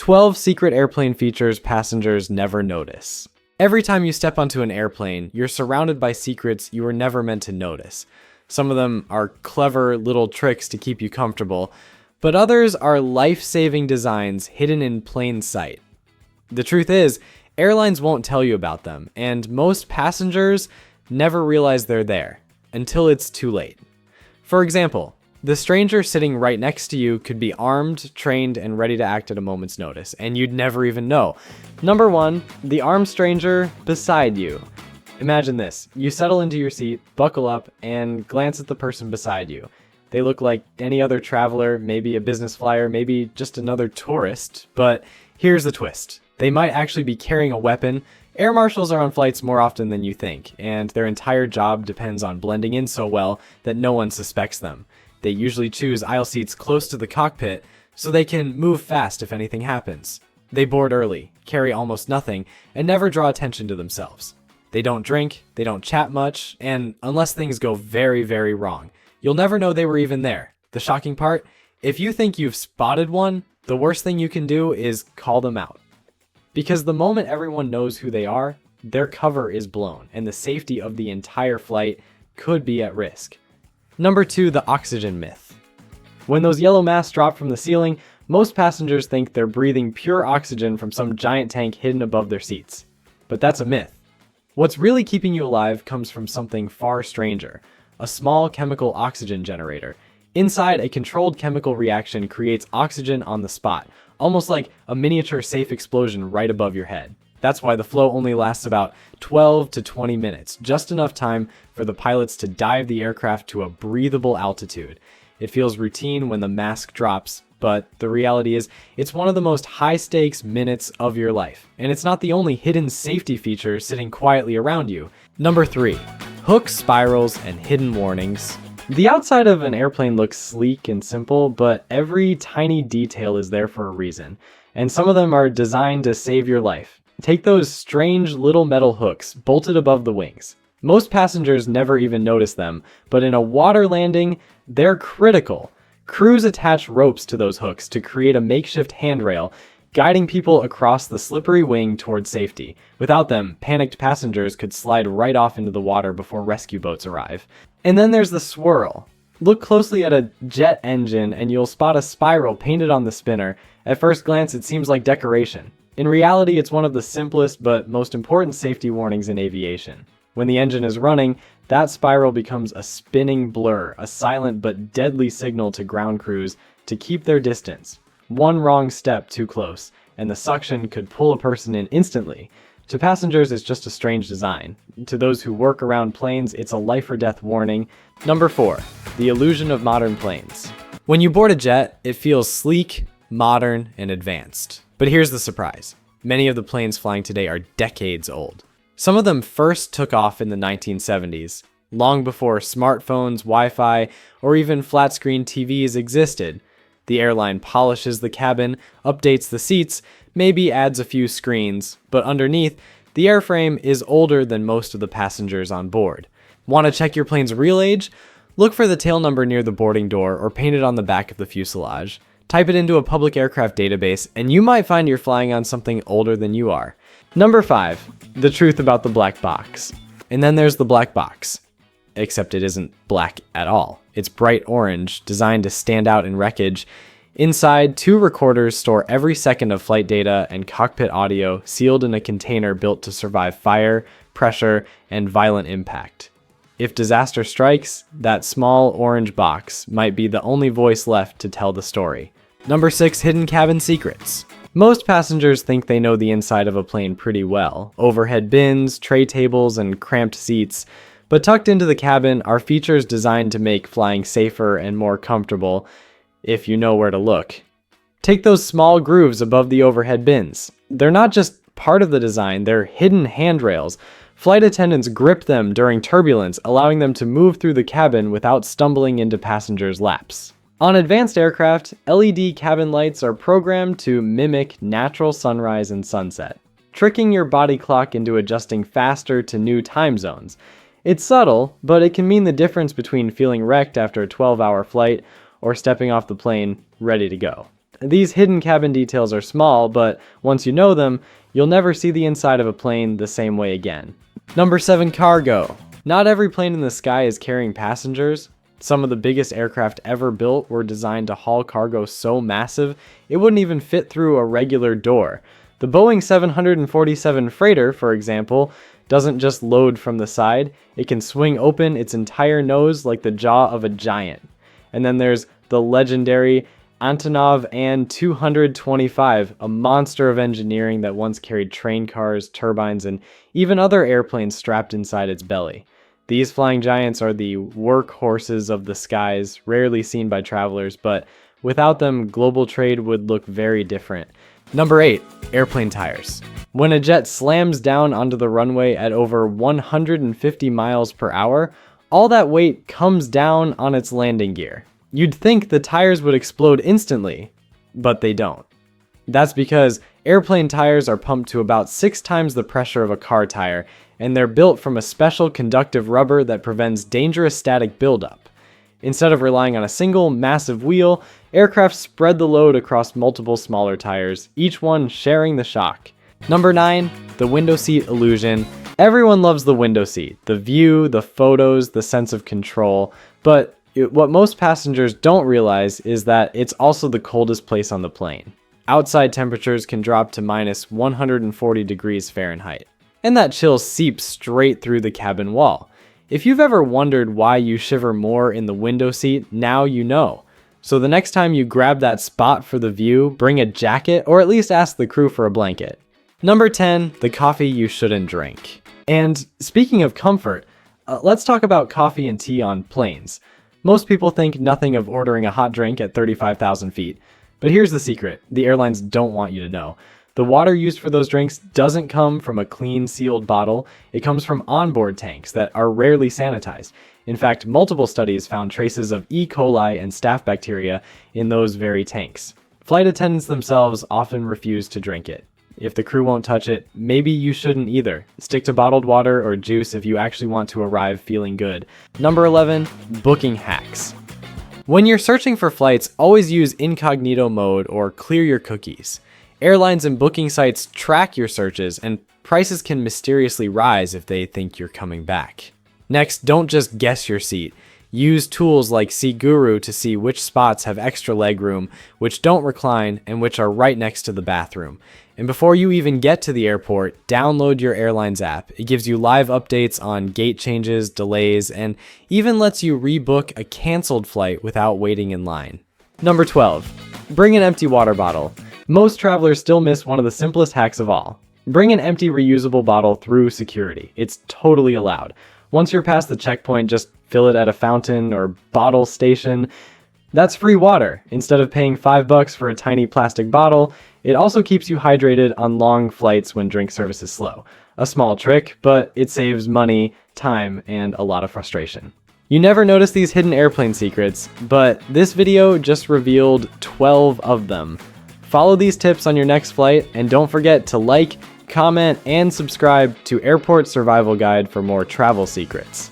12 secret airplane features passengers never notice. Every time you step onto an airplane, you're surrounded by secrets you were never meant to notice. Some of them are clever little tricks to keep you comfortable, but others are life-saving designs hidden in plain sight. The truth is, airlines won't tell you about them, and most passengers never realize they're there until it's too late. For example, the stranger sitting right next to you could be armed, trained, and ready to act at a moment's notice, and you'd never even know. Number 1, the armed stranger beside you. Imagine this. You settle into your seat, buckle up, and glance at the person beside you. They look like any other traveler, maybe a business flyer, maybe just another tourist, but here's the twist. They might actually be carrying a weapon. Air marshals are on flights more often than you think, and their entire job depends on blending in so well that no one suspects them. They usually choose aisle seats close to the cockpit so they can move fast if anything happens. They board early, carry almost nothing, and never draw attention to themselves. They don't drink, they don't chat much, and unless things go very, very wrong, you'll never know they were even there. The shocking part? If you think you've spotted one, the worst thing you can do is call them out. Because the moment everyone knows who they are, their cover is blown, and the safety of the entire flight could be at risk. Number 2, the oxygen myth. When those yellow masks drop from the ceiling, most passengers think they're breathing pure oxygen from some giant tank hidden above their seats. But that's a myth. What's really keeping you alive comes from something far stranger, a small chemical oxygen generator. Inside, a controlled chemical reaction creates oxygen on the spot, almost like a miniature safe explosion right above your head. That's why the flow only lasts about 12 to 20 minutes, just enough time for the pilots to dive the aircraft to a breathable altitude. It feels routine when the mask drops, but the reality is it's one of the most high-stakes minutes of your life, and it's not the only hidden safety feature sitting quietly around you. Number 3, hooks, spirals, and hidden warnings. The outside of an airplane looks sleek and simple, but every tiny detail is there for a reason, and some of them are designed to save your life. Take those strange little metal hooks bolted above the wings. Most passengers never even notice them, but in a water landing, they're critical. Crews attach ropes to those hooks to create a makeshift handrail, guiding people across the slippery wing toward safety. Without them, panicked passengers could slide right off into the water before rescue boats arrive. And then there's the swirl. Look closely at a jet engine and you'll spot a spiral painted on the spinner. At first glance, it seems like decoration. In reality, it's one of the simplest but most important safety warnings in aviation. When the engine is running, that spiral becomes a spinning blur, a silent but deadly signal to ground crews to keep their distance. One wrong step too close, and the suction could pull a person in instantly. To passengers, it's just a strange design. To those who work around planes, it's a life or death warning. Number 4, the illusion of modern planes. When you board a jet, it feels sleek, modern, and advanced. But here's the surprise. Many of the planes flying today are decades old. Some of them first took off in the 1970s, long before smartphones, Wi-Fi, or even flat-screen TVs existed. The airline polishes the cabin, updates the seats, maybe adds a few screens, but underneath, the airframe is older than most of the passengers on board. Want to check your plane's real age? Look for the tail number near the boarding door or painted on the back of the fuselage. Type it into a public aircraft database, and you might find you're flying on something older than you are. Number 5, the truth about the black box. And then there's the black box. Except it isn't black at all. It's bright orange, designed to stand out in wreckage. Inside, 2 recorders store every second of flight data and cockpit audio, sealed in a container built to survive fire, pressure, and violent impact. If disaster strikes, that small orange box might be the only voice left to tell the story. Number 6, hidden cabin secrets. Most passengers think they know the inside of a plane pretty well. Overhead bins, tray tables, and cramped seats. But tucked into the cabin are features designed to make flying safer and more comfortable, if you know where to look. Take those small grooves above the overhead bins. They're not just part of the design, they're hidden handrails. Flight attendants grip them during turbulence, allowing them to move through the cabin without stumbling into passengers' laps. On advanced aircraft, LED cabin lights are programmed to mimic natural sunrise and sunset, tricking your body clock into adjusting faster to new time zones. It's subtle, but it can mean the difference between feeling wrecked after a 12-hour flight or stepping off the plane ready to go. These hidden cabin details are small, but once you know them, you'll never see the inside of a plane the same way again. Number 7, cargo. Not every plane in the sky is carrying passengers. Some of the biggest aircraft ever built were designed to haul cargo so massive, it wouldn't even fit through a regular door. The Boeing 747 freighter, for example, doesn't just load from the side, it can swing open its entire nose like the jaw of a giant. And then there's the legendary Antonov An-225, a monster of engineering that once carried train cars, turbines, and even other airplanes strapped inside its belly. These flying giants are the workhorses of the skies, rarely seen by travelers, but without them, global trade would look very different. Number 8, airplane tires. When a jet slams down onto the runway at over 150 miles per hour, all that weight comes down on its landing gear. You'd think the tires would explode instantly, but they don't. That's because airplane tires are pumped to about 6 times the pressure of a car tire, and they're built from a special conductive rubber that prevents dangerous static buildup. Instead of relying on a single, massive wheel, aircraft spread the load across multiple smaller tires, each one sharing the shock. Number 9, the window seat illusion. Everyone loves the window seat, the view, the photos, the sense of control, but what most passengers don't realize is that it's also the coldest place on the plane. Outside temperatures can drop to minus 140 degrees Fahrenheit, and that chill seeps straight through the cabin wall. If you've ever wondered why you shiver more in the window seat, now you know. So the next time you grab that spot for the view, bring a jacket or at least ask the crew for a blanket. Number 10, the coffee you shouldn't drink. And speaking of comfort, let's talk about coffee and tea on planes. Most people think nothing of ordering a hot drink at 35,000 feet. But here's the secret the airlines don't want you to know. The water used for those drinks doesn't come from a clean, sealed bottle. It comes from onboard tanks that are rarely sanitized. In fact, multiple studies found traces of E. coli and staph bacteria in those very tanks. Flight attendants themselves often refuse to drink it. If the crew won't touch it, maybe you shouldn't either. Stick to bottled water or juice if you actually want to arrive feeling good. Number 11, booking hacks. When you're searching for flights, always use incognito mode or clear your cookies. Airlines and booking sites track your searches, and prices can mysteriously rise if they think you're coming back. Next, don't just guess your seat. Use tools like SeatGuru to see which spots have extra legroom, which don't recline, and which are right next to the bathroom. And before you even get to the airport, download your airline's app. It gives you live updates on gate changes, delays, and even lets you rebook a canceled flight without waiting in line. Number 12, bring an empty water bottle. Most travelers still miss one of the simplest hacks of all. Bring an empty reusable bottle through security. It's totally allowed. Once you're past the checkpoint, just fill it at a fountain or bottle station. That's free water. Instead of paying $5 for a tiny plastic bottle, it also keeps you hydrated on long flights when drink service is slow. A small trick, but it saves money, time, and a lot of frustration. You never notice these hidden airplane secrets, but this video just revealed 12 of them. Follow these tips on your next flight, and don't forget to like, comment, and subscribe to Airport Survival Guide for more travel secrets.